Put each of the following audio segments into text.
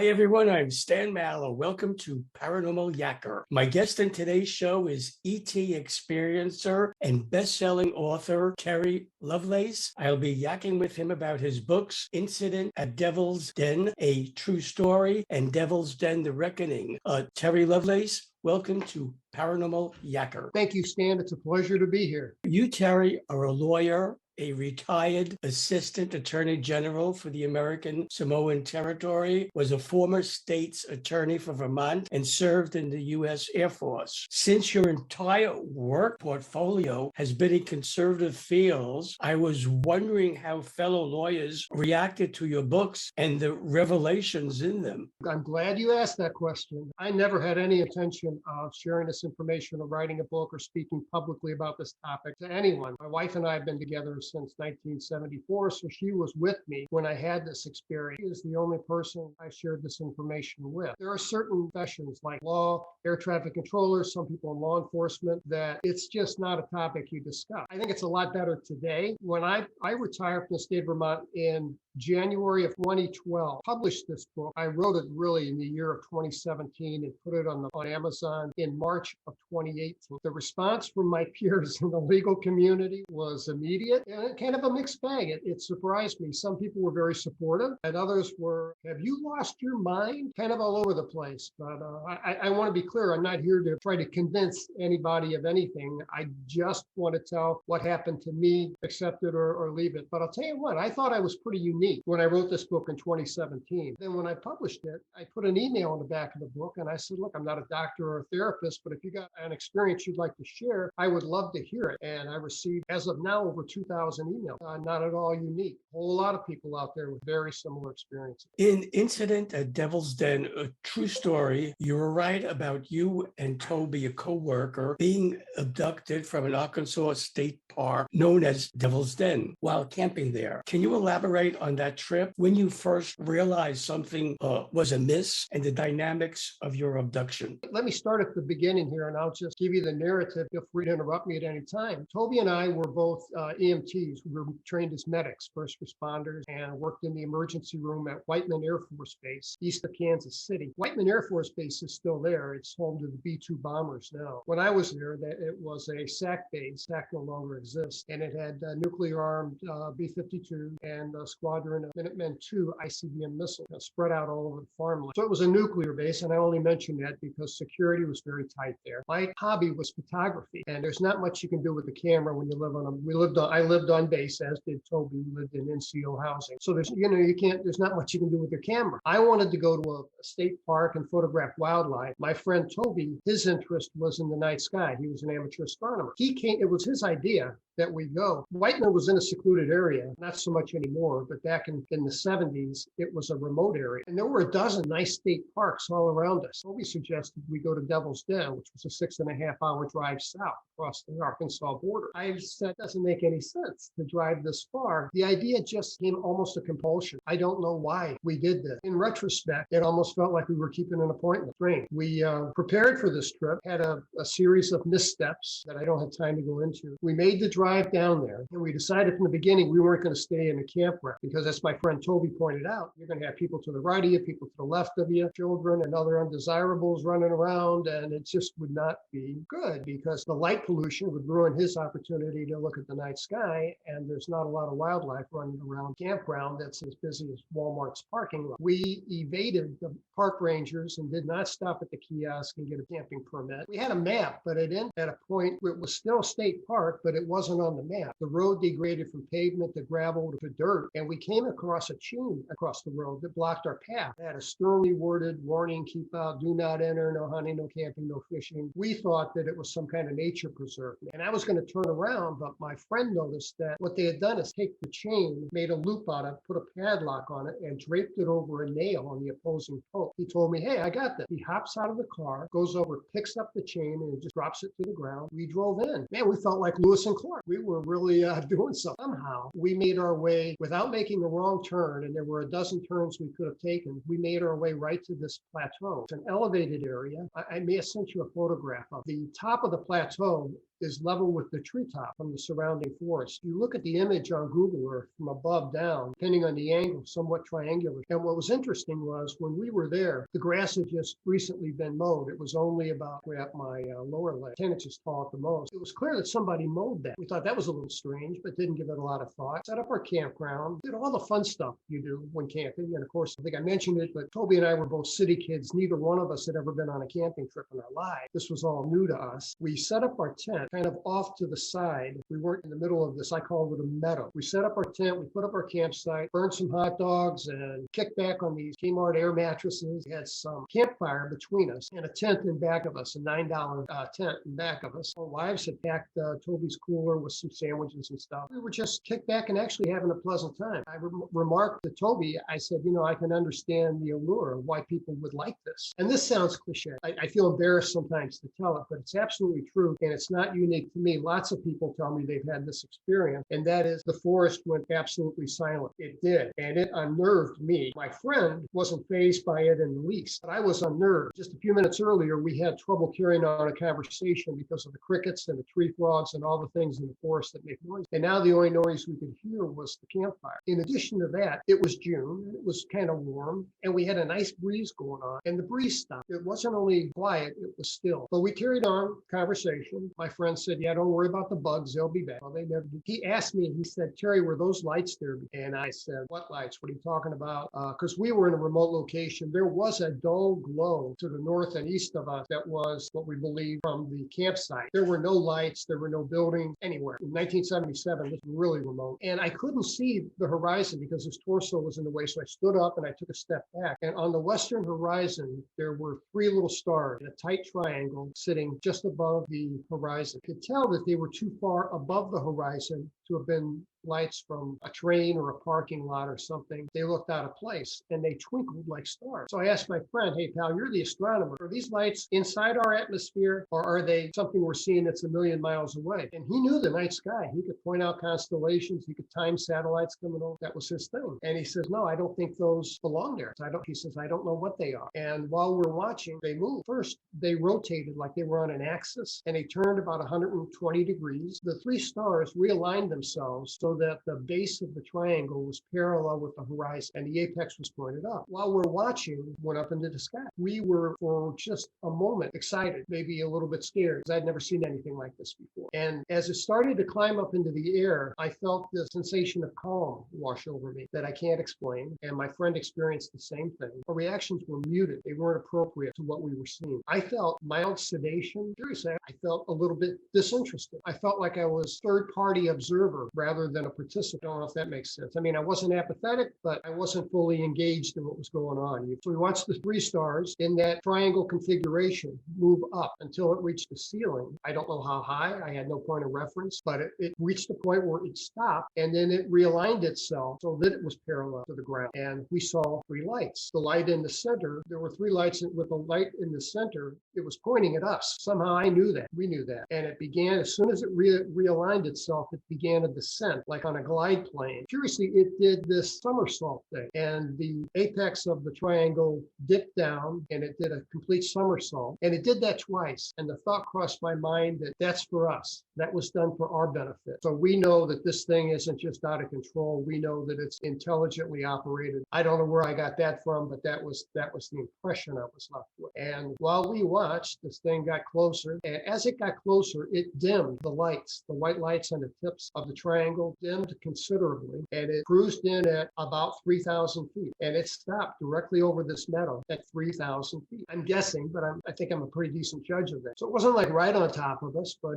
Hi, everyone. I'm Stan Mallow. Welcome to Paranormal Yakker. My guest in today's show is ET experiencer and best-selling author Terry Lovelace. I'll be yakking with him about his books, Incident at Devil's Den, A True Story, and Devil's Den, The Reckoning. Terry Lovelace, welcome to Paranormal Yakker. Thank you, Stan. It's a pleasure to be here. You, Terry, are a lawyer, a retired assistant attorney general for the American Samoan Territory, was a former state's attorney for Vermont, and served in the U.S. Air Force. Since your entire work portfolio has been in conservative fields, I was wondering how fellow lawyers reacted to your books and the revelations in them. I'm glad you asked that question. I never had any intention of sharing this information or writing a book or speaking publicly about this topic to anyone. My wife and I have been together since 1974, so she was with me when I had this experience. She is the only person I shared this information with. There are certain professions like law, air traffic controllers, some people in law enforcement, that it's just not a topic you discuss. I think it's a lot better today. When I retired from the state of Vermont in January of 2012, published this book. I wrote it really in the year of 2017 and put it on Amazon in March of 2018. The response from my peers in the legal community was immediate and kind of a mixed bag. It surprised me. Some people were very supportive and others were, have you lost your mind? Kind of all over the place. But I want to be clear. I'm not here to try to convince anybody of anything. I just want to tell what happened to me, accept it or leave it. But I'll tell you what, I thought I was pretty unique when I wrote this book in 2017. Then when I published it, I put an email in the back of the book and I said, look, I'm not a doctor or a therapist, but if you got an experience you'd like to share, I would love to hear it. And I received, as of now, over 2,000 emails. Not at all unique. A whole lot of people out there with very similar experiences. In Incident at Devil's Den, A True Story, you were right about you and Toby, a co-worker, being abducted from an Arkansas state park known as Devil's Den while camping there. Can you elaborate on that trip, when you first realized something was amiss, and the dynamics of your abduction? Let me start at the beginning here, and I'll just give you the narrative. Feel free to interrupt me at any time. Toby and I were both EMTs. We were trained as medics, first responders, and worked in the emergency room at Whiteman Air Force Base, east of Kansas City. Whiteman Air Force Base is still there. It's home to the B-2 bombers now. When I was there, it was a SAC base. SAC no longer exists, and it had nuclear-armed B-52 and Squadron of Minutemen II ICBM missiles spread out all over the farmland. So it was a nuclear base, and I only mention that because security was very tight there. My hobby was photography, and there's not much you can do with the camera when you live on I lived on base, as did Toby. We lived in NCO housing. So there's not much you can do with your camera. I wanted to go to a state park and photograph wildlife. My friend Toby, his interest was in the night sky. He was an amateur astronomer. It was his idea that we go. Whiteman was in a secluded area, not so much anymore, but back in the 70s, it was a remote area. And there were a dozen nice state parks all around us. So we suggested we go to Devil's Den, which was a 6.5-hour drive south across the Arkansas border. I said, it doesn't make any sense to drive this far. The idea just came almost a compulsion. I don't know why we did this. In retrospect, it almost felt like we were keeping an appointment. We prepared for this trip, had a series of missteps that I don't have time to go into. We made the drive down there, and we decided from the beginning we weren't going to stay in a campground because, as my friend Toby pointed out, you're going to have people to the right of you, people to the left of you, children and other undesirables running around, and it just would not be good because the light pollution would ruin his opportunity to look at the night sky, and there's not a lot of wildlife running around campground that's as busy as Walmart's parking lot. We evaded the park rangers and did not stop at the kiosk and get a camping permit. We had a map, but it ended at a point where it was still state park, but it wasn't on the map. The road degraded from pavement to gravel to dirt, and we came across a chain across the road that blocked our path. It had a sternly worded warning, keep out, do not enter, no hunting, no camping, no fishing. We thought that it was some kind of nature preserve. And I was going to turn around, but my friend noticed that what they had done is take the chain, made a loop out of it, put a padlock on it, and draped it over a nail on the opposing post. He told me, hey, I got this. He hops out of the car, goes over, picks up the chain, and just drops it to the ground. We drove in. Man, we felt like Lewis and Clark. We were really doing something. Somehow, we made our way without making a wrong turn, and there were a dozen turns we could have taken. We made our way right to this plateau. It's an elevated area. I may have sent you a photograph of the top of the plateau. is level with the treetop from the surrounding forest. You look at the image on Google Earth from above down, depending on the angle, somewhat triangular. And what was interesting was when we were there, the grass had just recently been mowed. It was only about at my lower leg, 10 inches tall at the most. It was clear that somebody mowed that. We thought that was a little strange, but didn't give it a lot of thought. Set up our campground, did all the fun stuff you do when camping. And of course, I think I mentioned it, but Toby and I were both city kids. Neither one of us had ever been on a camping trip in our lives. This was all new to us. We set up our tent kind of off to the side. We weren't in the middle of this, I call it a meadow. We set up our tent, we put up our campsite, burned some hot dogs, and kicked back on these Kmart air mattresses. We had some campfire between us and a tent in back of us, a $9 tent in back of us. Our wives had packed Toby's cooler with some sandwiches and stuff. We were just kicked back and actually having a pleasant time. I remarked to Toby, I said, I can understand the allure of why people would like this. And this sounds cliche. I feel embarrassed sometimes to tell it, but it's absolutely true. And it's not unique to me. Lots of people tell me they've had this experience, and that is the forest went absolutely silent. It did, and it unnerved me. My friend wasn't fazed by it in the least, but I was unnerved. Just a few minutes earlier, we had trouble carrying on a conversation because of the crickets and the tree frogs and all the things in the forest that make noise. And now the only noise we could hear was the campfire. In addition to that, it was June, it was kind of warm, and we had a nice breeze going on, and the breeze stopped. It wasn't only quiet, it was still. But we carried on conversation. My friend said, yeah, don't worry about the bugs, they'll be back. Well, they never did. He asked me, he said, Terry, were those lights there? And I said, what lights? What are you talking about? Because we were in a remote location. There was a dull glow to the north and east of us that was what we believe from the campsite. There were no lights, there were no buildings anywhere. In 1977, this was really remote. And I couldn't see the horizon because his torso was in the way. So I stood up and I took a step back. And on the western horizon, there were three little stars in a tight triangle sitting just above the horizon. I could tell that they were too far above the horizon to have been lights from a train or a parking lot or something. They looked out of place and they twinkled like stars. So I asked my friend, hey pal, you're the astronomer. Are these lights inside our atmosphere or are they something we're seeing that's a million miles away? And he knew the night sky. He could point out constellations. He could time satellites coming over. That was his thing. And he says, no, I don't think those belong there. He says, I don't know what they are. And while we're watching, they moved. First, they rotated like they were on an axis and they turned about 120 degrees. The three stars realigned themselves so that the base of the triangle was parallel with the horizon and the apex was pointed up. While we're watching, went up into the sky. We were for just a moment excited, maybe a little bit scared because I'd never seen anything like this before. And as it started to climb up into the air, I felt the sensation of calm wash over me that I can't explain. And my friend experienced the same thing. Our reactions were muted. They weren't appropriate to what we were seeing. I felt mild sedation. Seriously, I felt a little bit disinterested. I felt like I was third-party observer rather than a participant. I don't know if that makes sense. I mean, I wasn't apathetic, but I wasn't fully engaged in what was going on. So we watched the three stars in that triangle configuration move up until it reached the ceiling. I don't know how high. I had no point of reference, but it reached a point where it stopped and then it realigned itself so that it was parallel to the ground. And we saw three lights. The light in the center, there were three lights with a light in the center. It was pointing at us. Somehow I knew that. We knew that. And it began, as soon as it realigned itself, it began a descent, like on a glide plane. Curiously, it did this somersault thing. And the apex of the triangle dipped down and it did a complete somersault. And it did that twice. And the thought crossed my mind that that's for us. That was done for our benefit. So we know that this thing isn't just out of control. We know that it's intelligently operated. I don't know where I got that from, but that was the impression I was left with. And while we watched, this thing got closer. And as it got closer, it dimmed the lights. The white lights on the tips of the triangle dimmed considerably. And it cruised in at about 3,000 feet. And it stopped directly over this meadow at 3,000 feet. I'm guessing, but I think I'm a pretty decent judge of that. So it wasn't like right on top of us, but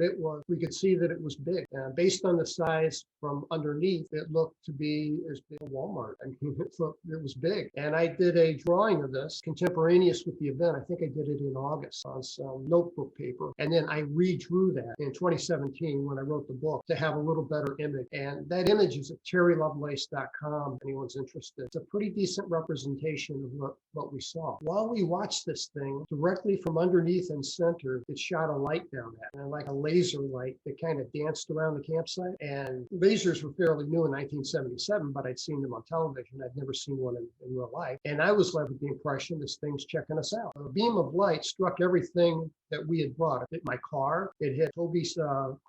we could see that it was big. Based on the size from underneath, it looked to be as big as Walmart. I mean, it was big. And I did a drawing of this contemporaneous with the event. I think I did it in August on some notebook paper. And then I redrew that in 2017 when I wrote the book to have a little better image. And that image is at terrylovelace.com if anyone's interested. It's a pretty decent representation of what we saw. While we watched this thing, directly from underneath and center, it shot a light down at it, and like a laser light that kind of danced around the campsite. And lasers were fairly new in 1977, but I'd seen them on television. I'd never seen one in real life. And I was left with the impression this thing's checking us out. A beam of light struck everything that we had brought. It hit my car, it hit Toby's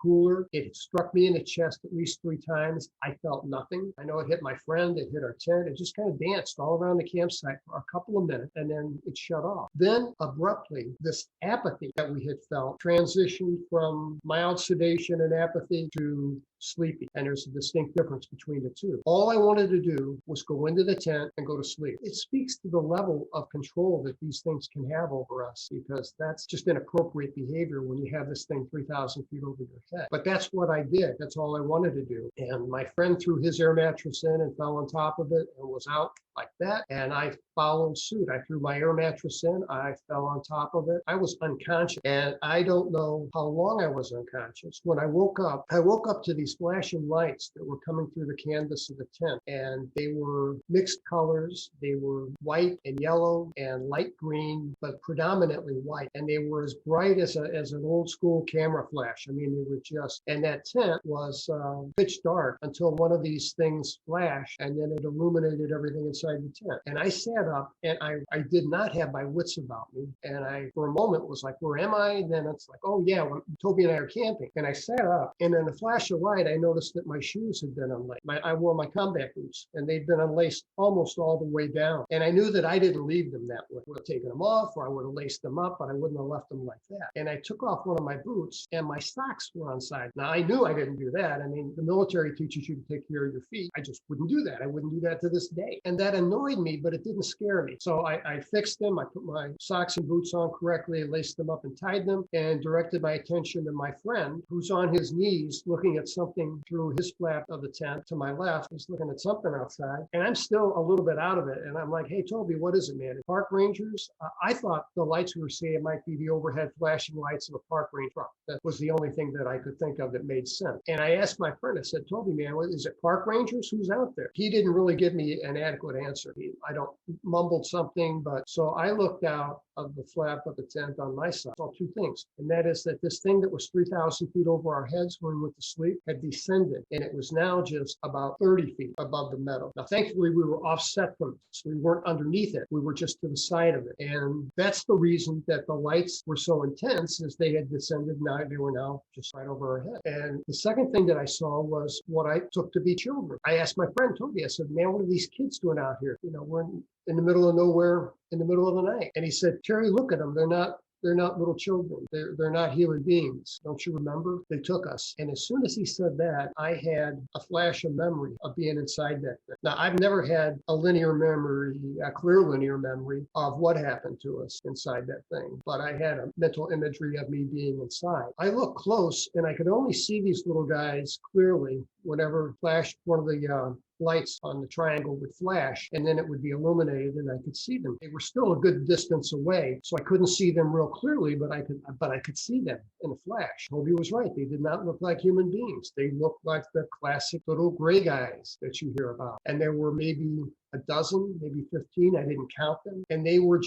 cooler, it struck me in the chest at least 3 times. I felt nothing. I know it hit my friend, it hit our tent, it just kind of danced all around the campsite for a couple of minutes and then it shut off. Then abruptly, this apathy that we had felt transitioned from mild sedation and apathy to sleepy. And there's a distinct difference between the two. All I wanted to do was go into the tent and go to sleep. It speaks to the level of control that these things can have over us, because that's just inappropriate behavior when you have this thing 3,000 feet over your head. But that's what I did. That's all I wanted to do. And my friend threw his air mattress in and fell on top of it and was out like that. And I followed suit. I threw my air mattress in. I fell on top of it. I was unconscious. And I don't know how long I was unconscious. When I woke up to these flashing lights that were coming through the canvas of the tent. And they were mixed colors. They were white and yellow and light green, but predominantly white. And they were as bright as an old school camera flash. I mean, they were just, and that tent was pitch dark until one of these things flashed, and then it illuminated everything inside the tent. And I sat up, and I did not have my wits about me. And I, for a moment, was like, where am I? And then it's like, oh yeah, well, Toby and I are camping. And I sat up, and in a flash of light, I noticed that my shoes had been unlaced. I wore my combat boots, and they'd been unlaced almost all the way down. And I knew that I didn't leave them that way. I would have taken them off, or I would have laced them up, but I wouldn't have left them like that. And I took off one of my boots, and my socks were inside. Now, I knew I didn't do that. I mean, the military teaches you to take care of your feet. I just wouldn't do that. I wouldn't do that to this day. And that annoyed me, but it didn't scare me. So I fixed them. I put my socks and boots on correctly, laced them up and tied them, and directed my attention to my friend, who's on his knees looking at something through his flap of the tent to my left. He's looking at something outside, and I'm still a little bit out of it. And I'm like, hey, Toby, what is it, man? Park rangers? I thought the lights we were seeing might be the overhead flashing lights of a park ranger truck. That was the only thing that I could think of that made sense. And I asked my friend, I said, Toby, man, is it park rangers? Who's out there? He didn't really give me an adequate answer. I don't mumbled something, but so I looked out of the flap of the tent on my side. Saw 2 things. And that is that this thing that was 3,000 feet over our heads when we went to sleep had descended. And it was now just about 30 feet above the meadow. Now, thankfully, we were offset from it. So we weren't underneath it. We were just to the side of it. And that's the reason that the lights were so intense, is they had descended. Now they were now just right over our head. And the second thing that I saw was what I took to be children. I asked my friend Toby, I said, man, what are these kids doing out here? You know, we're in the middle of nowhere in the middle of the night. And he said, Terry, look at them. They're not little children. They're not human beings. Don't you remember? They took us. And as soon as he said that, I had a flash of memory of being inside that thing. Now, I've never had a linear memory, a clear linear memory of what happened to us inside that thing. But I had a mental imagery of me being inside. I looked close, and I could only see these little guys clearly whenever flashed one of the lights on the triangle would flash, and then it would be illuminated and I could see them. They were still a good distance away, so I couldn't see them real clearly, but I could see them in a flash. Toby was right. They did not look like human beings. They looked like the classic little gray guys that you hear about. And there were maybe a dozen, maybe 15. I didn't count them. And they were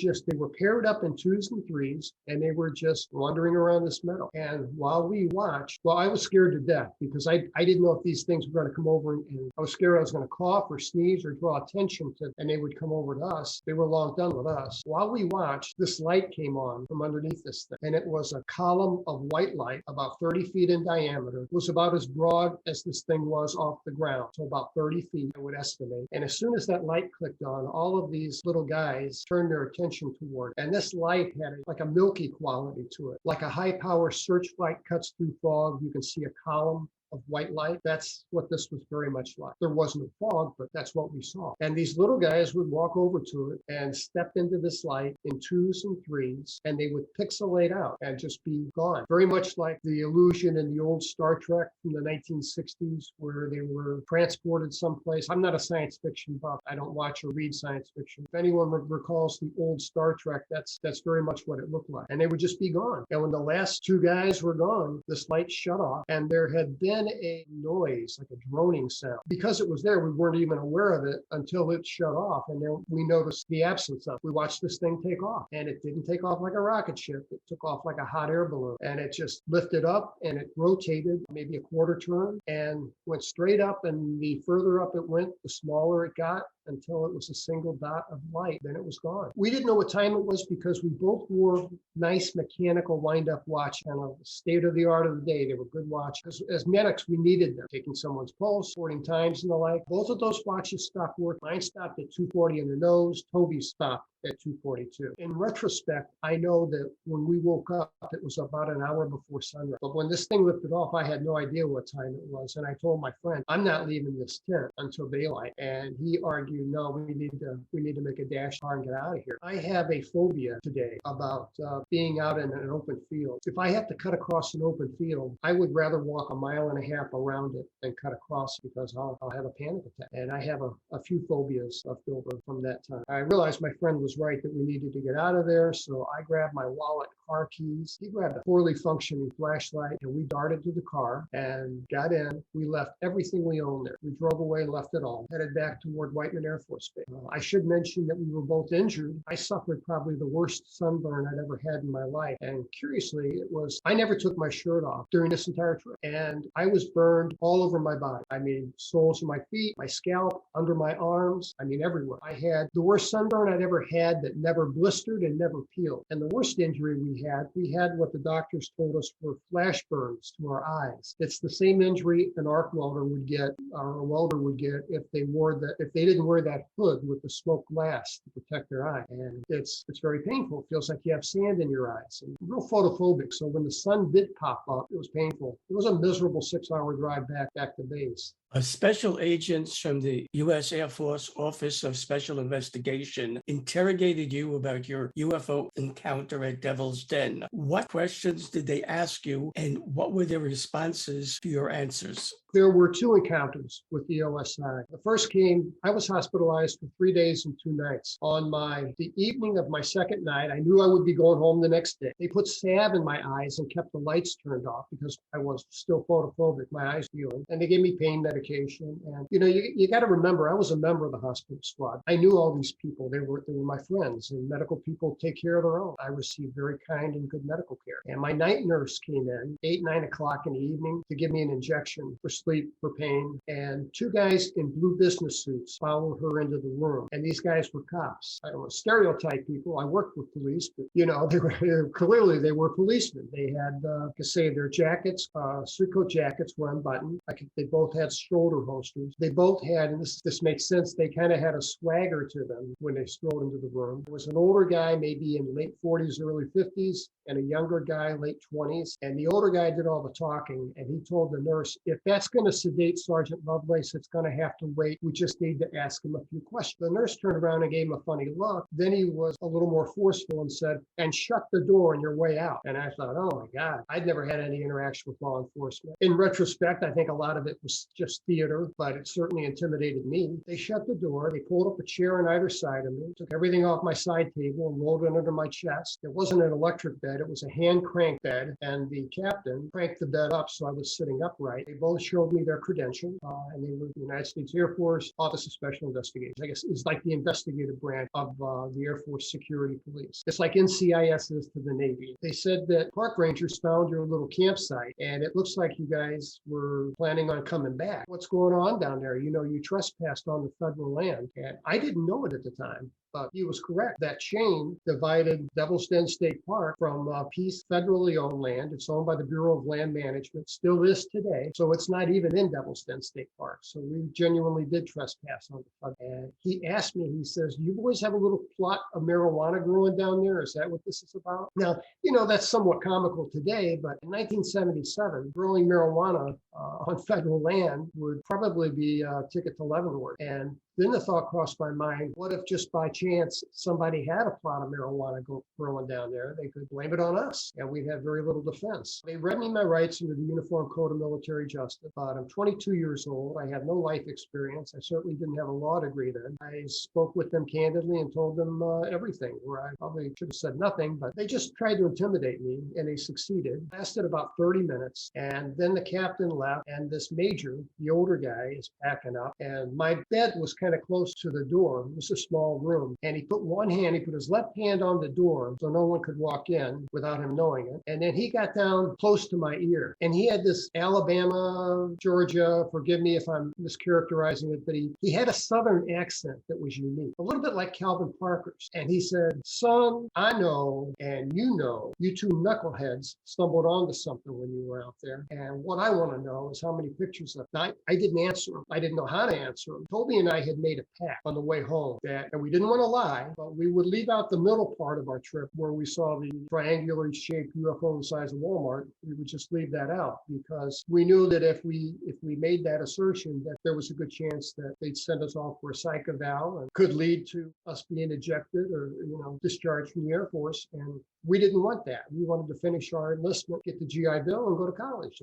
paired up in 2s and 3s, and they were just wandering around this meadow. And while we watched, well, I was scared to death because I didn't know if these things were going to come over, and I was scared I was going to cough or sneeze or draw attention to, and they would come over to us. They were long done with us. While we watched, this light came on from underneath this thing, and it was a column of white light about 30 feet in diameter. It was about as broad as this thing was off the ground, so about 30 feet, I would estimate. And as soon as that light clicked on, all of these little guys turned their attention toward it. And this light had like a milky quality to it, like a high power searchlight cuts through fog. You can see a column of white light. That's what this was very much like. There wasn't a fog, but that's what we saw. And these little guys would walk over to it and step into this light in 2s and 3s, and they would pixelate out and just be gone. Very much like the illusion in the old Star Trek from the 1960s, where they were transported someplace. I'm not a science fiction buff. I don't watch or read science fiction. If anyone recalls the old Star Trek, that's very much what it looked like. And they would just be gone. And when the last 2 guys were gone, this light shut off, and there had been a noise, like a droning sound. Because it was there, we weren't even aware of it until it shut off, and then we noticed the absence of it. We watched this thing take off, and it didn't take off like a rocket ship. It took off like a hot air balloon, and it just lifted up, and it rotated maybe a quarter turn and went straight up, and the further up it went, the smaller it got, until it was a single dot of light. Then it was gone. We didn't know what time it was because we both wore nice mechanical wind-up watch, and a state of the art of the day. They were good watches. As medics, we needed them, taking someone's pulse, reporting times and the like. Both of those watches stopped working. Mine stopped at 2:40 in the nose. Toby's stopped at 2:42. In retrospect, I know that when we woke up, it was about an hour before sunrise. But when this thing lifted off, I had no idea what time it was. And I told my friend, I'm not leaving this tent until daylight. And he argued, no, we need to make a dash car and get out of here. I have a phobia today about being out in an open field. If I have to cut across an open field, I would rather walk a mile and a half around it than cut across, because I'll have a panic attack. And I have a few phobias left over from that time. I realized my friend was right that we needed to get out of there. So I grabbed my wallet, car keys. He grabbed a poorly functioning flashlight, and we darted to the car and got in. We left everything we owned there. We drove away, left it all, headed back toward Whiteman Air Force Base. I should mention that we were both injured. I suffered probably the worst sunburn I'd ever had in my life. And curiously, I never took my shirt off during this entire trip. And I was burned all over my body. I mean, soles of my feet, my scalp, under my arms, I mean, everywhere. I had the worst sunburn I'd ever had that never blistered and never peeled. And the worst injury we had what the doctors told us were flash burns to our eyes. It's the same injury an arc welder would get, or a welder would get, if they didn't wear that hood with the smoked glass to protect their eye. And it's very painful. It feels like you have sand in your eyes. And I'm real photophobic. So when the sun did pop up, it was painful. It was a miserable 6-hour drive back to base. Special agents from the U.S. Air Force Office of Special Investigation interrogated you about your UFO encounter at Devil's Den. What questions did they ask you, and what were their responses to your answers? There were 2 encounters with the OSI. The first came, I was hospitalized for 3 days and 2 nights. On the evening of my second night, I knew I would be going home the next day. They put salve in my eyes and kept the lights turned off because I was still photophobic, my eyes peeling. And they gave me pain medication. And you got to remember, I was a member of the hospital squad. I knew all these people. They were my friends, and medical people take care of their own. I received very kind and good medical care. And my night nurse came in 9 o'clock in the evening to give me an injection for sleep, for pain, and 2 guys in blue business suits followed her into the room. And these guys were cops. I don't want to stereotype people. I worked with police, but clearly they were policemen. They had, their jackets, suit coat jackets were unbuttoned. They both had shoulder holsters. They both had, and this makes sense, they kind of had a swagger to them when they strolled into the room. There was an older guy, maybe in late 40s, early 50s, and a younger guy, late 20s. And the older guy did all the talking, and he told the nurse, if that's going to sedate Sergeant Lovelace, it's going to have to wait. We just need to ask him a few questions. The nurse turned around and gave him a funny look. Then he was a little more forceful and said, and shut the door on your way out. And I thought, oh my God, I'd never had any interaction with law enforcement. In retrospect, I think a lot of it was just theater, but it certainly intimidated me. They shut the door. They pulled up a chair on either side of me, took everything off my side table and rolled it under my chest. It wasn't an electric bed. It was a hand crank bed, and the captain cranked the bed up so I was sitting upright. They both showed me their credentials, and they were the United States Air Force Office of Special Investigations. I guess it's like the investigative branch of the Air Force Security Police. It's like NCIS is to the Navy. They said that park rangers found your little campsite, and it looks like you guys were planning on coming back. What's going on down there? You trespassed on the federal land. And I didn't know it at the time, but he was correct. That chain divided Devil's Den State Park from Peace federally owned land. It's owned by the Bureau of Land Management, still is today. So it's not even in Devil's Den State Park. So we genuinely did trespass on the federal. And he asked me, he says, you boys have a little plot of marijuana growing down there? Is that what this is about? Now, that's somewhat comical today, but in 1977, growing marijuana on federal land would probably be a ticket to Leavenworth. And then the thought crossed my mind, what if just by chance somebody had a plot of marijuana growing down there? They could blame it on us, and we'd have very little defense. They read me my rights under the Uniform Code of Military Justice, but I'm 22 years old. I have no life experience. I certainly didn't have a law degree then. I spoke with them candidly and told them everything, where I probably should have said nothing, but they just tried to intimidate me, and they succeeded. It lasted about 30 minutes, and then the captain left, and this major, the older guy, is packing up, and my bed was kind of close to the door. It was a small room. And he put his left hand on the door so no one could walk in without him knowing it. And then he got down close to my ear. And he had this Alabama, Georgia, forgive me if I'm mischaracterizing it, but he had a Southern accent that was unique, a little bit like Calvin Parker's. And he said, son, I know, and you know, you two knuckleheads stumbled onto something when you were out there. And what I want to know is how many pictures of it. I didn't answer him. I didn't know how to answer him. Toby and I had made a pact on the way home that, and we didn't want to lie, but we would leave out the middle part of our trip where we saw the triangular shaped UFO the size of Walmart. We would just leave that out because we knew that if we made that assertion, that there was a good chance that they'd send us off for a psych eval and could lead to us being ejected or, discharged from the Air Force. And we didn't want that. We wanted to finish our enlistment, get the GI Bill, and go to college.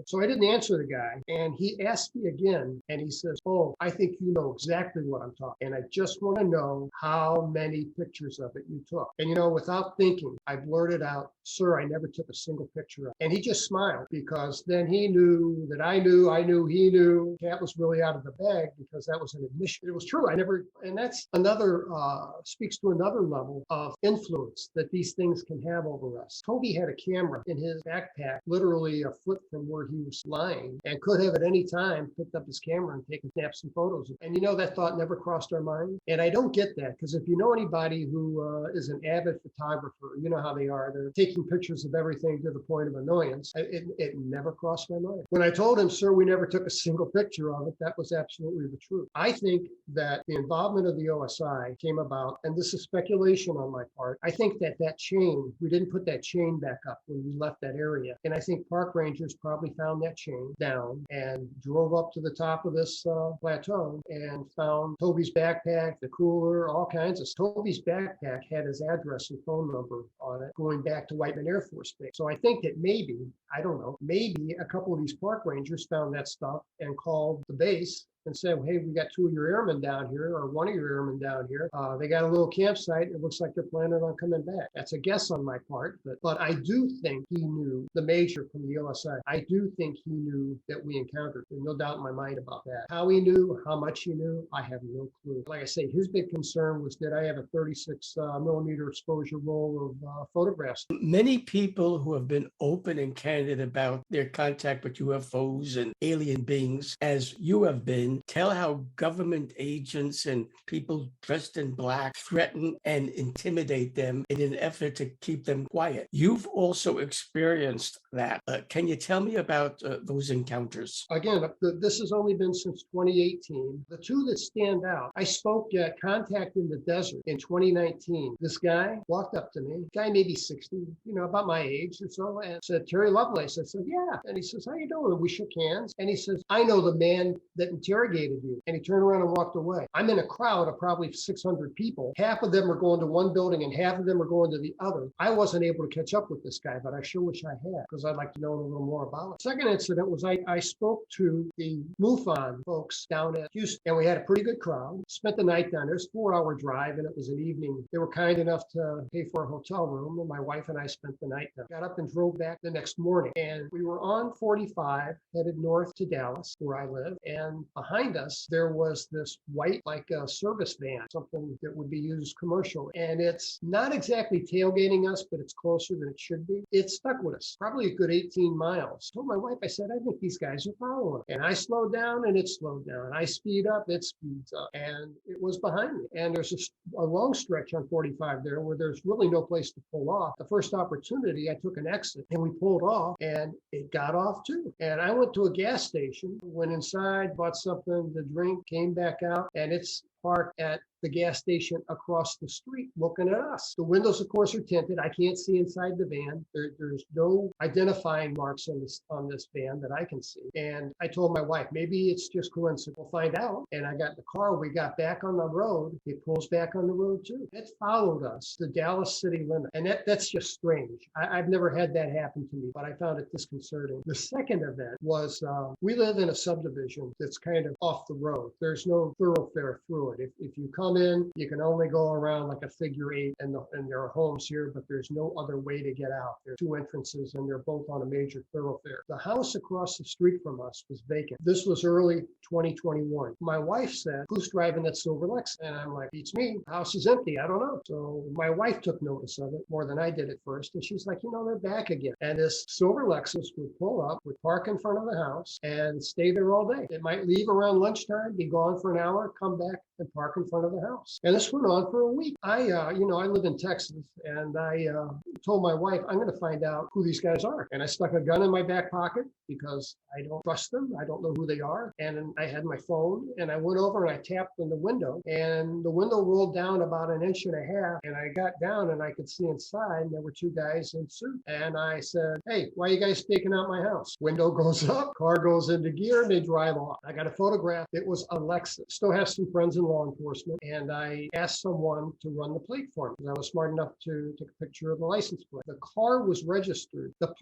So I didn't answer the guy. And he asked me again, and he says, oh, I think you know exactly what I'm talking. And I just want to know how many pictures of it you took. And, without thinking, I blurted out, sir, I never took a single picture of it. And he just smiled because then he knew that I knew, he knew. Cat was really out of the bag because that was an admission. It was true. And that's speaks to another level of influence that these things can have over us. Toby had a camera in his backpack, literally a foot from where he was lying, and could have at any time picked up his camera and taken snaps and photos. And that thought never crossed our mind. And I don't get that because if you know anybody who is an avid photographer, you know how they are. They're taking pictures of everything to the point of annoyance. It never crossed my mind. When I told him, sir, we never took a single picture of it, that was absolutely the truth. I think that the involvement of the OSI came about, and this is speculation on my part. I think that chain, we didn't put that chain back up when we left that area. And I think park rangers probably found that chain down and drove up to the top of this plateau and found Toby's backpack, the cooler, all kinds of stuff. Toby's backpack had his address and phone number on it going back to Whiteman Air Force Base. So I think that maybe a couple of these park rangers found that stuff and called the base and said, hey, we got two of your airmen down here, or one of your airmen down here. They got a little campsite. It looks like they're planning on coming back. That's a guess on my part, but I do think he knew, the major from the OSI, I do think he knew that we encountered. There's no doubt in my mind about that. How he knew, how much he knew, I have no clue. Like I say, his big concern was that I have a 36 millimeter exposure roll of photographs. Many people who have been open and candid about their contact with UFOs and alien beings, as you have been, tell how government agents and people dressed in black threaten and intimidate them in an effort to keep them quiet. You've also experienced that. Can you tell me about those encounters? Again, this has only been since 2018. The two that stand out, I spoke at Contact in the Desert in 2019. This guy walked up to me, guy maybe 60, about my age or so, and said, Terry Lovelace. I said, yeah. And he says, how you doing? We shook hands. And he says, I know the man that interrogated you. And he turned around and walked away. I'm in a crowd of probably 600 people. Half of them are going to one building and half of them are going to the other. I wasn't able to catch up with this guy, but I sure wish I had, because I'd like to know a little more about it. Second incident was I spoke to the MUFON folks down at Houston, and we had a pretty good crowd. Spent the night down there. It was a 4-hour drive, and it was an evening. They were kind enough to pay for a hotel room, and my wife and I spent the night there. Got up and drove back the next morning, and we were on 45, headed north to Dallas, where I live, and behind us, there was this white, like a service van, something that would be used commercial. And it's not exactly tailgating us, but it's closer than it should be. It stuck with us, probably a good 18 miles. I told my wife, I said, I think these guys are following us. And I slowed down and it slowed down. I speed up, it speeds up. And it was behind me. And there's a long stretch on 45 there where there's really no place to pull off. The first opportunity, I took an exit and we pulled off and it got off too. And I went to a gas station, went inside, bought something to drink, came back out, and it's parked at the gas station across the street looking at us. The windows, of course, are tinted. I can't see inside the van. There's no identifying marks on this van that I can see. And I told my wife, maybe it's just coincidence. We'll find out. And I got in the car. We got back on the road. It pulls back on the road too. It followed us to Dallas city limit. And that's just strange. I've never had that happen to me, but I found it disconcerting. The second event was we live in a subdivision that's kind of off the road. There's no thoroughfare through it. it. If you come in, you can only go around like a figure eight, and there are homes here, but there's no other way to get out. There are two entrances, and they're both on a major thoroughfare. The house across the street from us was vacant. This was early 2021. My wife said, "Who's driving that silver Lexus?" And I'm like, "It's me. The house is empty. I don't know." So my wife took notice of it more than I did at first. And she's like, "They're back again." And this silver Lexus would pull up, would park in front of the house and stay there all day. It might leave around lunchtime, be gone for an hour, come back and park in front of the house. And this went on for a week. I live in Texas, and I told my wife, "I'm going to find out who these guys are." And I stuck a gun in my back pocket because I don't trust them. I don't know who they are. And I had my phone, and I went over and I tapped on the window, and the window rolled down about an inch and a half. And I got down and I could see inside, and there were two guys in suits. And I said, "Hey, why are you guys staking out my house?" Window goes up, car goes into gear, and they drive off. I got a photograph. It was a Lexus. Still have some friends in law enforcement. And I asked someone to run the plate for me, because I was smart enough to take a picture of the license plate. The car was registered. That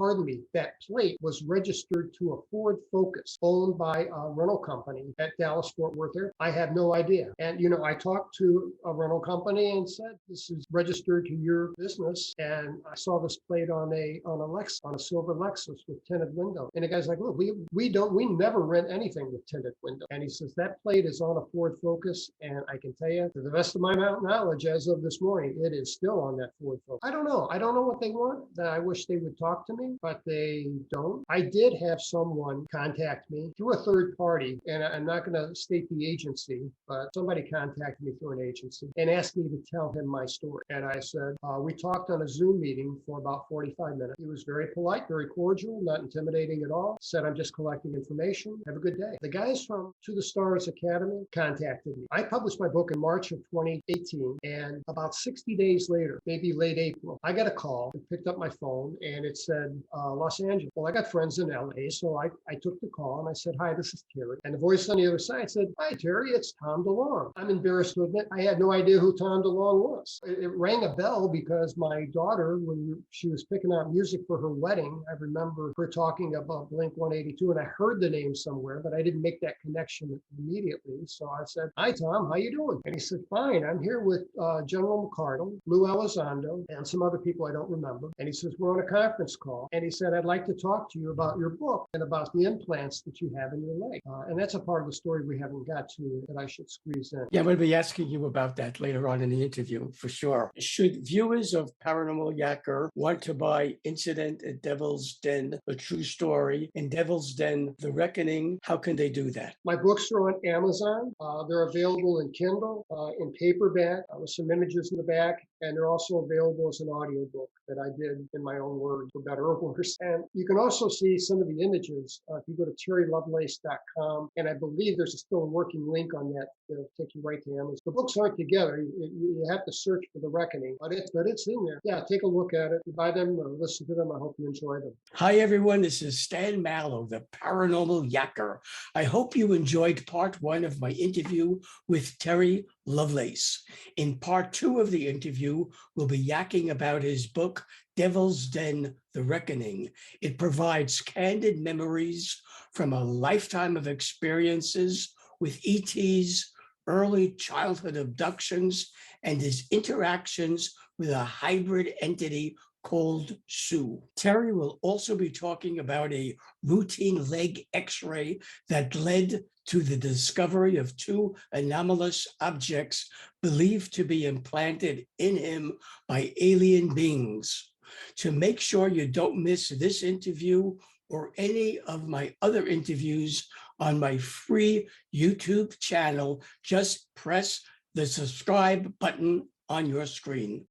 plate was registered to a Ford Focus owned by a rental company at Dallas Fort Worth Airport. I had no idea. And, I talked to a rental company and said, "This is registered to your business." And I saw this plate on a Lexus, on a silver Lexus with tinted window. And the guy's like, "Look, we never rent anything with tinted window." And he says, "That plate is on a Ford Focus. And I can tell you, to the best of my knowledge, as of this morning, it is still on that Ford Focus." I don't know. I don't know what they want. I wish they would talk to me, but they don't. I did have someone contact me through a third party, and I'm not going to state the agency, but somebody contacted me through an agency and asked me to tell him my story. And I said, we talked on a Zoom meeting for about 45 minutes. He was very polite, very cordial, not intimidating at all. Said, "I'm just collecting information. Have a good day." The guys from To the Stars Academy contacted me. I published my book in March of 2018, and about 60 days later, maybe late April, I got a call and picked up my phone, and it said, Los Angeles. Well, I got friends in LA, so I took the call and I said, "Hi, this is Terry." And the voice on the other side said, "Hi, Terry, it's Tom DeLong." I'm embarrassed to admit I had no idea who Tom DeLong was. It rang a bell because my daughter, when she was picking out music for her wedding, I remember her talking about Blink-182, and I heard the name somewhere, but I didn't make that connection immediately. So I said, "Hi, Tom, how you doing?" And he said, "Fine, I'm here with General McCardle, Lou Elizondo, and some other people I don't remember." And he says, "We're on a conference call." And he said, "I'd like to talk to you about your book and about the implants that you have in your leg." And that's a part of the story we haven't got to that I should squeeze in. Yeah, I'm going to be asking you about that later on in the interview, for sure. Should viewers of Paranormal Yacker want to buy Incident at Devil's Den, A True Story, and Devil's Den, The Reckoning, how can they do that? My books are on Amazon. They're available in Kindle, in paperback, with some images in the back, and they're also available as an audiobook that I did in my own words, for better or worse. And you can also see some of the images if you go to terrylovelace.com, and I believe there's still a working link on that that'll take you right to Amazon. The books aren't together. You have to search for The Reckoning, but it's in there. Yeah, take a look at it. Buy them or listen to them. I hope you enjoy them. Hi, everyone. This is Stan Mallow, the Paranormal Yacker. I hope you enjoyed part one of my interview with Terry Lovelace. In part two of the interview, we'll be yakking about his book, Devil's Den, The Reckoning. It provides candid memories from a lifetime of experiences with ETs, early childhood abductions, and his interactions with a hybrid entity called Sue. Terry will also be talking about a routine leg x-ray that led to the discovery of two anomalous objects believed to be implanted in him by alien beings. To make sure you don't miss this interview or any of my other interviews on my free YouTube channel, just press the subscribe button on your screen.